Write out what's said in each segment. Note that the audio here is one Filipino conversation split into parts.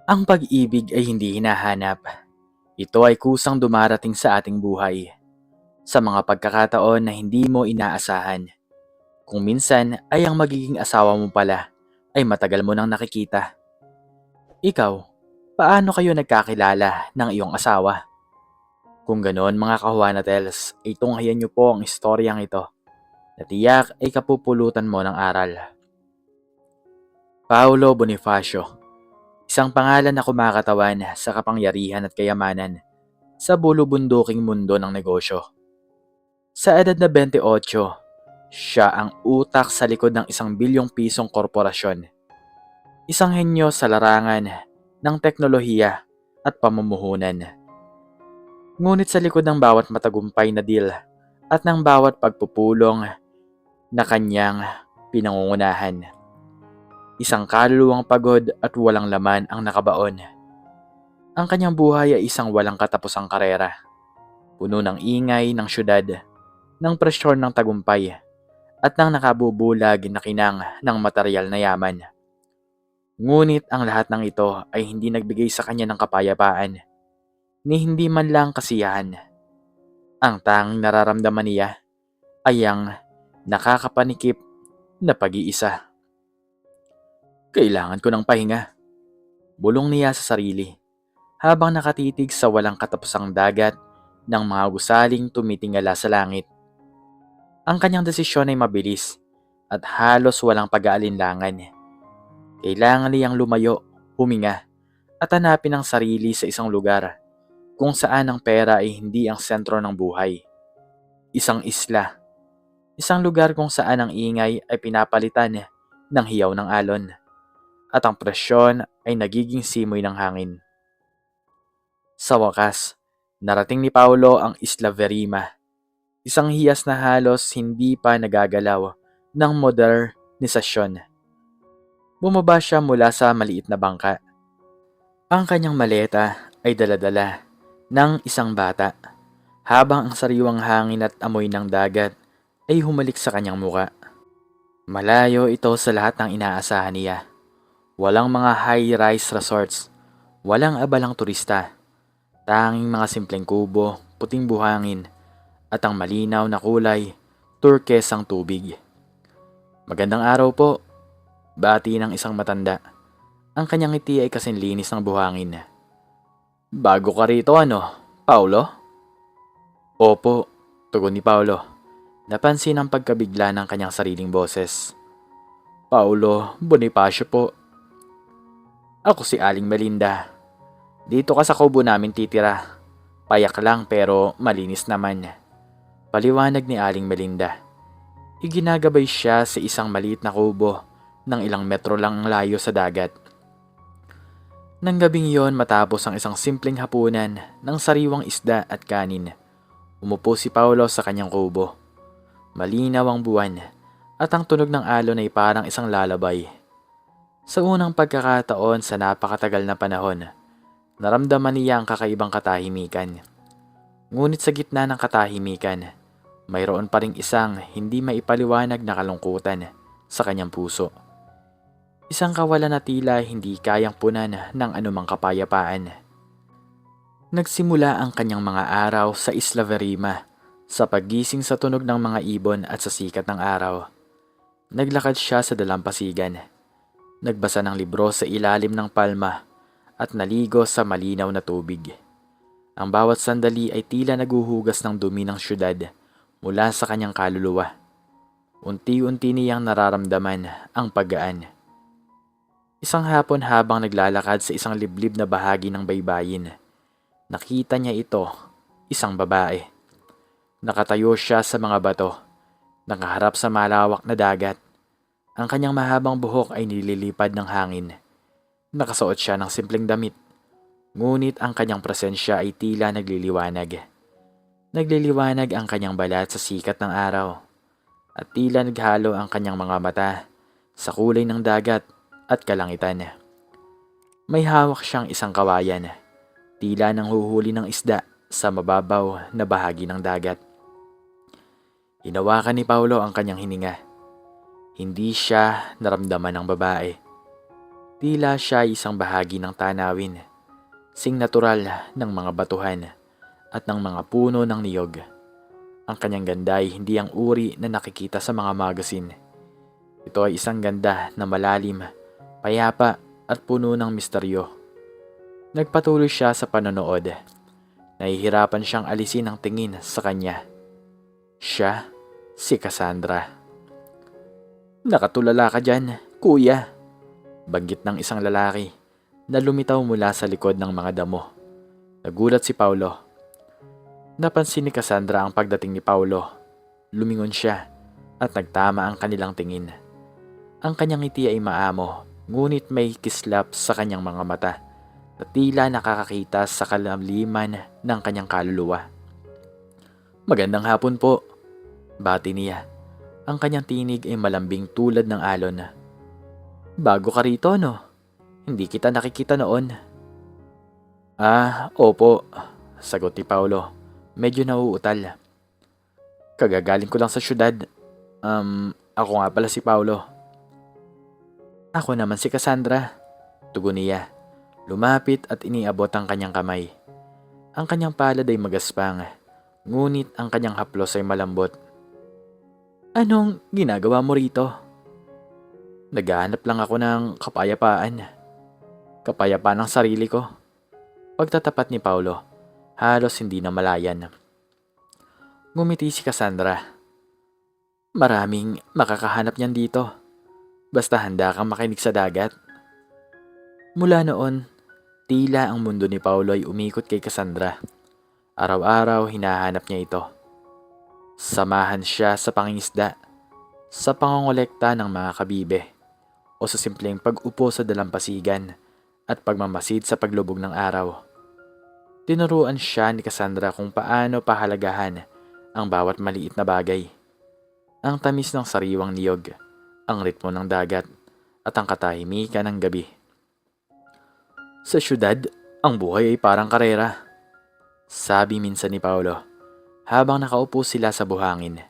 Ang pag-ibig ay hindi hinahanap. Ito ay kusang dumarating sa ating buhay sa mga pagkakataon na hindi mo inaasahan. Kung minsan ay ang magiging asawa mo pala ay matagal mo nang nakikita. Ikaw, paano kayo nagkakilala ng iyong asawa? Kung ganoon mga kahuanatels, ay tunghayan niyo po ang istoryang ito na tiyak ay kapupulutan mo ng aral. Paolo Bonifacio, isang pangalan na kumakatawan sa kapangyarihan at kayamanan sa bulubunduking mundo ng negosyo. Sa edad na 28, siya ang utak sa likod ng ₱1 bilyong korporasyon. Isang henyo sa larangan ng teknolohiya at pamumuhunan. Ngunit sa likod ng bawat matagumpay na deal at ng bawat pagpupulong na kanyang pinangungunahan, isang kaluluwang pagod at walang laman ang nakabaon. Ang kanyang buhay ay isang walang katapusang karera, puno ng ingay ng syudad, ng presyon ng tagumpay, at ng nakabubulag na kinang ng material na yaman. Ngunit ang lahat ng ito ay hindi nagbigay sa kanya ng kapayapaan, ni hindi man lang kasiyahan. Ang tanging nararamdaman niya ay ang nakakapanikip na pag-iisa. Kailangan ko ng pahinga, bulong niya sa sarili, habang nakatitig sa walang katapusang dagat ng mga gusaling tumitingala sa langit. Ang kanyang desisyon ay mabilis at halos walang pag-aalinlangan. Kailangan niyang lumayo, huminga, at hanapin ang sarili sa isang lugar kung saan ang pera ay hindi ang sentro ng buhay. Isang isla, isang lugar kung saan ang ingay ay pinapalitan ng hiyaw ng alon at ang presyon ay nagiging simoy ng hangin. Sa wakas, narating ni Paolo ang Isla Verima, isang hiyas na halos hindi pa nagagalaw ng modernisasyon. Bumaba siya mula sa maliit na bangka. Ang kanyang maleta ay daladala ng isang bata, habang ang sariwang hangin at amoy ng dagat ay humalik sa kanyang muka. Malayo ito sa lahat ng inaasahan niya. Walang mga high-rise resorts, walang abalang turista, tanging mga simpleng kubo, puting buhangin, at ang malinaw na kulay, turquoise tubig. Magandang araw po, bati ng isang matanda. Ang kanyang ngiti ay kasing linis ng buhangin. Bago ka rito Paulo? Opo, tugon ni Paulo. Napansin ang pagkabigla ng kanyang sariling boses. Paulo Bonifacio po. Ako si Aling Melinda. Dito ka sa kubo namin titira. Payak lang pero malinis naman. Paliwanag ni Aling Melinda. Iginagabay siya sa isang maliit na kubo ng ilang metro lang ang layo sa dagat. Nang gabing yon, matapos ang isang simpleng hapunan ng sariwang isda at kanin, umupo si Paulo sa kanyang kubo. Malinaw ang buwan at ang tunog ng alon ay parang isang lalabay. Sa unang pagkakataon sa napakatagal na panahon, naramdaman niya ang kakaibang katahimikan. Ngunit sa gitna ng katahimikan, mayroon pa ring isang hindi maipaliwanag na kalungkutan sa kanyang puso. Isang kawalan na tila hindi kayang punan ng anumang kapayapaan. Nagsimula ang kanyang mga araw sa Isla Verima, sa paggising sa tunog ng mga ibon at sa sikat ng araw. Naglakad siya sa dalampasigan. Nagbasa ng libro sa ilalim ng palma at naligo sa malinaw na tubig. Ang bawat sandali ay tila naguhugas ng dumi ng syudad mula sa kanyang kaluluwa. Unti-unti niyang nararamdaman ang paggaan. Isang hapon habang naglalakad sa isang liblib na bahagi ng baybayin, nakita niya ito, isang babae. Nakatayo siya sa mga bato, nakaharap sa malawak na dagat. Ang kanyang mahabang buhok ay nililipad ng hangin. Nakasuot siya ng simpleng damit, ngunit ang kanyang presensya ay tila nagliliwanag. Nagliliwanag ang kanyang balat sa sikat ng araw, at tila naghalo ang kanyang mga mata sa kulay ng dagat at kalangitan. May hawak siyang isang kawayan, tila nang huhuli ng isda sa mababaw na bahagi ng dagat. Hinawakan ni Paulo ang kanyang hininga. Hindi siya naramdaman ng babae. Tila siya ay isang bahagi ng tanawin, sing natural ng mga batuhan at ng mga puno ng niyog. Ang kanyang ganda ay hindi ang uri na nakikita sa mga magazine. Ito ay isang ganda na malalim, payapa at puno ng misteryo. Nagpatuloy siya sa panonood. Nahihirapan siyang alisin ang tingin sa kanya. Siya, si Cassandra. "Nakatulala ka dyan, kuya," banggit ng isang lalaki na lumitaw mula sa likod ng mga damo. Nagulat si Paulo. Napansin ni Cassandra ang pagdating ni Paulo. Lumingon siya at nagtama ang kanilang tingin. Ang kanyang ngiti ay maamo, ngunit may kislap sa kanyang mga mata na tila nakakakita sa kalamliman ng kanyang kaluluwa. "Magandang hapon po," bati niya. Ang kanyang tinig ay malambing tulad ng alon. "Bago ka rito, no? Hindi kita nakikita noon." Opo," sagot ni Paulo. Medyo nauutal. "Kagagaling ko lang sa syudad. Ako nga pala si Paulo." "Ako naman si Cassandra," tugon niya. Lumapit at iniabot ang kanyang kamay. Ang kanyang palad ay magaspang, ngunit ang kanyang haplos ay malambot. "Anong ginagawa mo rito?" "Naghahanap lang ako ng kapayapaan. Kapayapaan ng sarili ko." Pagtatapat ni Paulo, halos hindi na malayan. Ngumiti si Cassandra. "Maraming makakahanap niyan dito. Basta handa kang makinig sa dagat." Mula noon, tila ang mundo ni Paulo ay umikot kay Cassandra. Araw-araw hinahanap niya ito. Samahan siya sa pangingisda, sa pangongolekta ng mga kabibe, o sa simpleng pag-upo sa dalampasigan at pagmamasid sa paglubog ng araw. Tinuruan siya ni Cassandra kung paano pahalagahan ang bawat maliit na bagay. Ang tamis ng sariwang niyog, ang ritmo ng dagat, at ang katahimikan ng gabi. "Sa syudad, ang buhay ay parang karera," sabi minsan ni Paulo, habang nakaupo sila sa buhangin.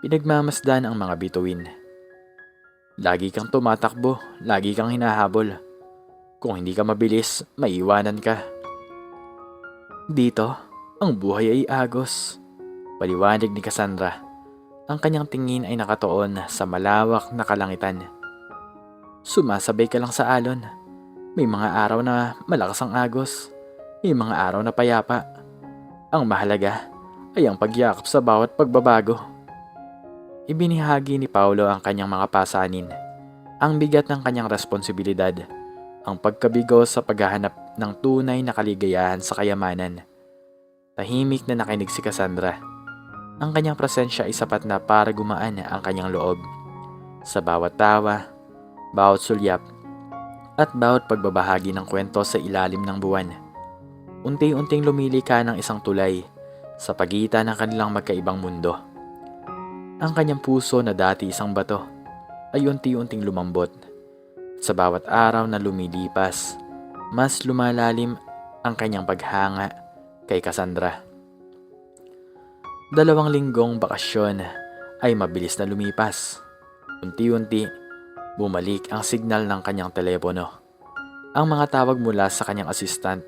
Pinagmamasdan ang mga bituin. "Lagi kang tumatakbo, lagi kang hinahabol. Kung hindi ka mabilis, maiiwanan ka." "Dito, ang buhay ay agos," paliwanag ni Cassandra. Ang kanyang tingin ay nakatuon sa malawak na kalangitan. "Sumasabay ka lang sa alon. May mga araw na malakas ang agos. May mga araw na payapa. Ang mahalaga ay ang pagyakap sa bawat pagbabago." Ibinahagi ni Paulo ang kanyang mga pasanin, ang bigat ng kanyang responsibilidad, ang pagkabigo sa paghahanap ng tunay na kaligayahan sa kayamanan. Tahimik na nakinig si Cassandra. Ang kanyang presensya ay sapat na para gumaan ang kanyang loob. Sa bawat tawa, bawat sulyap, at bawat pagbabahagi ng kwento sa ilalim ng buwan, unti-unting lumilika ng isang tulay sa pagitan ng kanilang magkaibang mundo. Ang kanyang puso na dati isang bato ay unti-unting lumambot. Sa bawat araw na lumilipas, mas lumalalim ang kanyang paghanga kay Cassandra. 2 linggong bakasyon ay mabilis na lumipas. Unti-unti, bumalik ang signal ng kanyang telepono. Ang mga tawag mula sa kanyang assistant,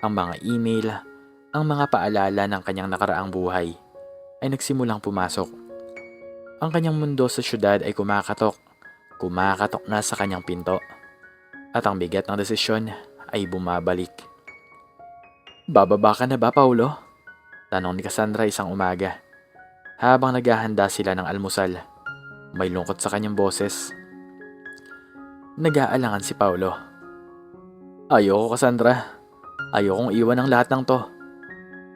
ang mga email, ang mga paalala ng kanyang nakaraang buhay ay nagsimulang pumasok. Ang kanyang mundo sa syudad ay kumakatok na sa kanyang pinto. At ang bigat ng desisyon ay bumabalik. "Bababa ka na ba, Paulo?" tanong ni Cassandra isang umaga, habang naghahanda sila ng almusal. May lungkot sa kanyang boses. Nag-aalangan si Paulo. "Ayoko, Cassandra. Ayokong iwan ang lahat ng to.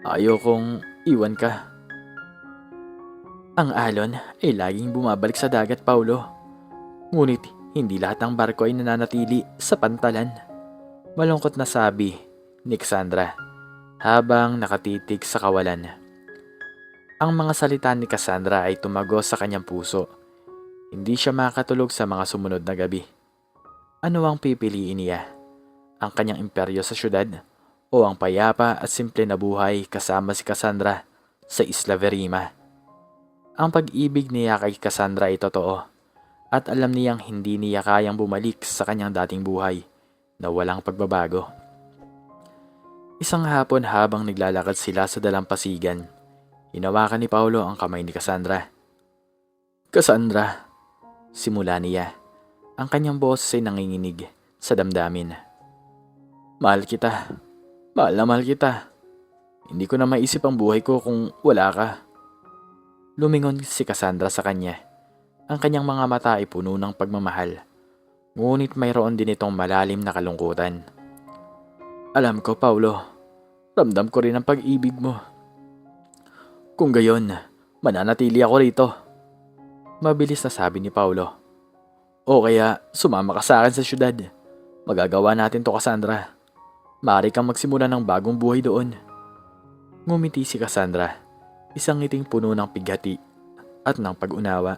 Ayokong iwan ka." "Ang alon ay laging bumabalik sa dagat, Paulo. Ngunit hindi lahat ng barko ay nananatili sa pantalan," malungkot na sabi ni Cassandra habang nakatitig sa kawalan. Ang mga salita ni Cassandra ay tumagos sa kanyang puso. Hindi siya makatulog sa mga sumunod na gabi. Ano ang pipiliin niya? Ang kanyang imperyo sa syudad o ang payapa at simple na buhay kasama si Cassandra sa Isla Verima? Ang pag-ibig niya kay Cassandra ay totoo at alam niyang hindi niya kayang bumalik sa kanyang dating buhay na walang pagbabago. Isang hapon habang naglalakad sila sa dalampasigan, hinawakan ni Paulo ang kamay ni Cassandra. "Cassandra," simula niya. Ang kanyang boses ay nanginginig sa damdamin. "Mahal kita. Mahal na mahal kita. Hindi ko na maisip ang buhay ko kung wala ka." Lumingon si Cassandra sa kanya. Ang kanyang mga mata ay puno ng pagmamahal. Ngunit mayroon din itong malalim na kalungkutan. "Alam ko, Paulo. Ramdam ko rin ang pag-ibig mo. Kung gayon, mananatili ako rito." Mabilis na sabi ni Paulo. "O kaya sumama ka sa akin sa syudad. Magagawa natin to, Cassandra. Maaari kang magsimula ng bagong buhay doon." Ngumiti si Cassandra, isang ngiting puno ng pighati at ng pag-unawa.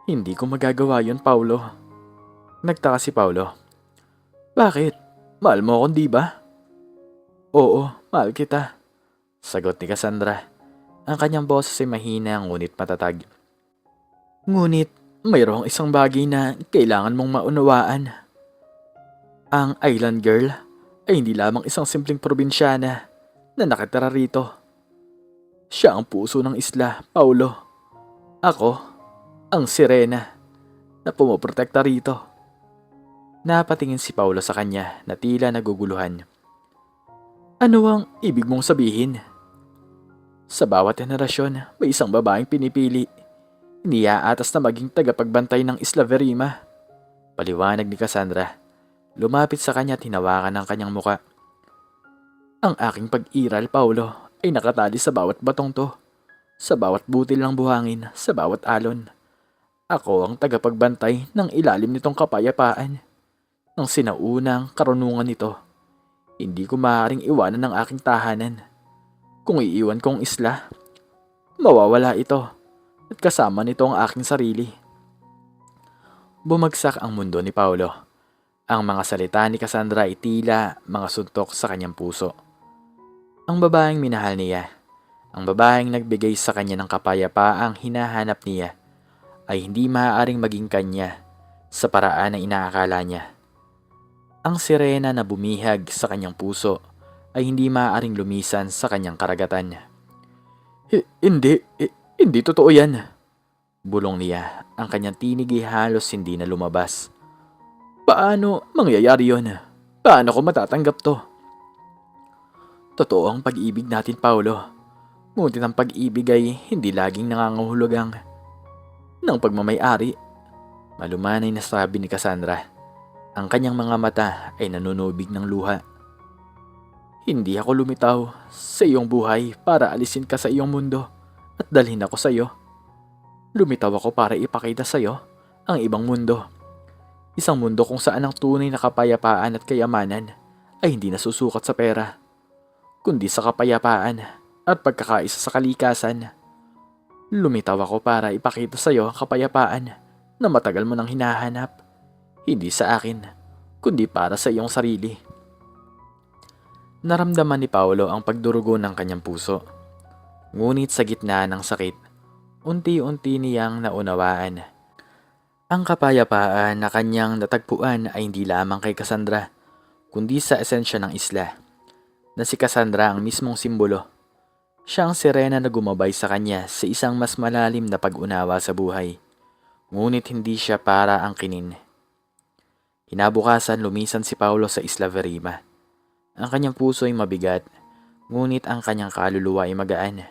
"Hindi ko magagawa yon, Paulo." Nagtaka si Paulo. "Bakit? Mahal mo akong di ba?" "Oo, mahal kita," sagot ni Cassandra. Ang kanyang boses ay mahina ngunit matatag. "Ngunit mayroong isang bagay na kailangan mong maunawaan. Ang island girl ay hindi lamang isang simpleng probinsyana na nakatira rito. Siya ang puso ng isla, Paulo. Ako, ang sirena na pumoprotekta rito." Napatingin si Paulo sa kanya na tila naguguluhan. "Ano ang ibig mong sabihin?" "Sa bawat henerasyon, may isang babaeng pinipili. Iniaatas na maging tagapagbantay ng Isla Verima," paliwanag ni Cassandra. Lumapit sa kanya at hinawakan ang kanyang muka. "Ang aking pag-iral, Paulo, ay nakatali sa bawat batong to. Sa bawat butil ng buhangin, sa bawat alon. Ako ang tagapagbantay ng ilalim nitong kapayapaan. Ng sinaunang karunungan nito. Hindi ko maaaring iwanan ang aking tahanan. Kung iiwan kong isla, mawawala ito at kasama nito ang aking sarili." Bumagsak ang mundo ni Paulo. Ang mga salita ni Cassandra ay tila mga suntok sa kanyang puso. Ang babaeng minahal niya, ang babaeng nagbigay sa kanya ng kapayapaang hinahanap niya, ay hindi maaaring maging kanya sa paraan na inaakala niya. Ang sirena na bumihag sa kanyang puso ay hindi maaaring lumisan sa kanyang karagatan. Hindi totoo yan," bulong niya. Ang kanyang tinig ay halos hindi na lumabas. "Paano mangyayari yon? Paano ko matatanggap to?" "Totoo ang pag-ibig natin, Paulo. Ngunit ang pag-ibig ay hindi laging nangangahulugang ng pagmamay-ari," malumanay na sabi ni Cassandra. Ang kanyang mga mata ay nanunubig ng luha. "Hindi ako lumitaw sa iyong buhay para alisin ka sa iyong mundo at dalhin ako sa iyo. Lumitaw ako para ipakita sa iyo ang ibang mundo. Isang mundo kung saan ang tunay na kapayapaan at kayamanan ay hindi nasusukat sa pera, kundi sa kapayapaan at pagkakaisa sa kalikasan. Lumitaw ako para ipakita sa iyo ang kapayapaan na matagal mo nang hinahanap. Hindi sa akin, kundi para sa iyong sarili." Naramdaman ni Paulo ang pagdurugo ng kanyang puso. Ngunit sa gitna ng sakit, unti-unti niyang naunawaan. Ang kapayapaan na kanyang natagpuan ay hindi lamang kay Cassandra, kundi sa esensya ng isla, na si Cassandra ang mismong simbolo. Siya ang sirena na gumabay sa kanya sa isang mas malalim na pag-unawa sa buhay. Ngunit hindi siya para angkinin. Kinabukasan lumisan si Paulo sa Isla Verima. Ang kanyang puso ay mabigat, ngunit ang kanyang kaluluwa ay magaan.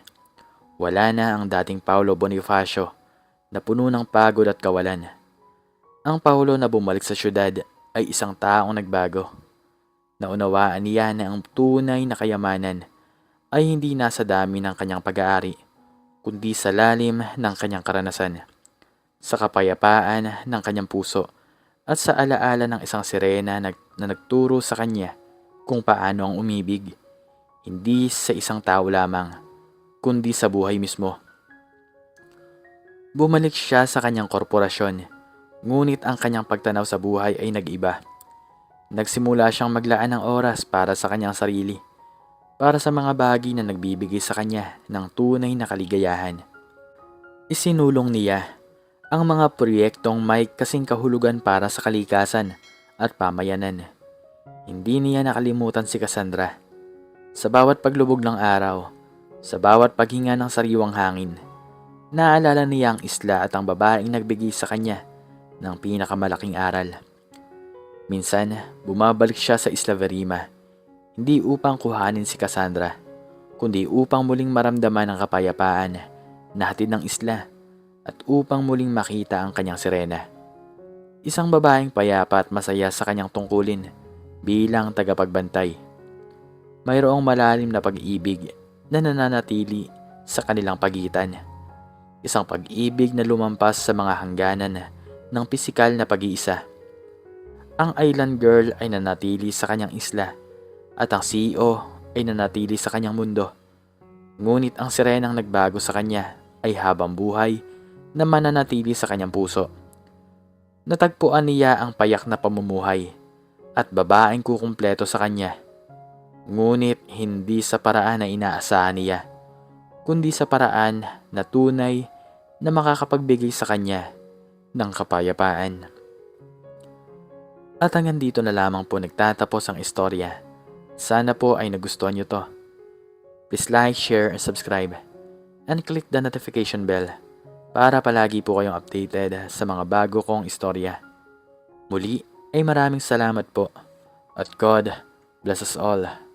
Wala na ang dating Paulo Bonifacio na puno ng pagod at kawalan. Ang Paulo na bumalik sa syudad ay isang taong nagbago. Naunawaan niya na ang tunay na kayamanan ay hindi nasa dami ng kanyang pag-aari, kundi sa lalim ng kanyang karanasan, sa kapayapaan ng kanyang puso, at sa alaala ng isang sirena na nagturo sa kanya kung paano ang umibig, hindi sa isang tao lamang, kundi sa buhay mismo. Bumalik siya sa kanyang korporasyon, ngunit ang kanyang pagtanaw sa buhay ay nag-iba. Nagsimula siyang maglaan ng oras para sa kanyang sarili, para sa mga bagay na nagbibigay sa kanya ng tunay na kaligayahan. Isinulong niya ang mga proyektong may kasing kahulugan para sa kalikasan at pamayanan. Hindi niya nakalimutan si Cassandra. Sa bawat paglubog ng araw, sa bawat paghinga ng sariwang hangin, naalala niya ang isla at ang babaeng nagbigay sa kanya ng pinakamalaking aral. Minsan, bumabalik siya sa Isla Verima, hindi upang kuhanin si Cassandra, kundi upang muling maramdaman ang kapayapaan na hatid ng isla at upang muling makita ang kanyang sirena. Isang babaeng payapa at masaya sa kanyang tungkulin bilang tagapagbantay. Mayroong malalim na pag-ibig na nananatili sa kanilang pagitan. Isang pag-ibig na lumampas sa mga hangganan ng pisikal na pag-iisa. Ang island girl ay nanatili sa kanyang isla at ang CEO ay nanatili sa kanyang mundo. Ngunit ang sirenang nagbago sa kanya ay habang buhay na mananatili sa kanyang puso. Natagpuan niya ang payak na pamumuhay at babaeng kukumpleto sa kanya. Ngunit hindi sa paraan na inaasahan niya, kundi sa paraan na tunay na makakapagbigay sa kanya ng kapayapaan. At hanggang dito na lamang po nagtatapos ang istorya. Sana po ay nagustuhan nyo to. Please like, share, and subscribe. And click the notification bell para palagi po kayong updated sa mga bago kong istorya. Muli ay maraming salamat po. At God bless us all.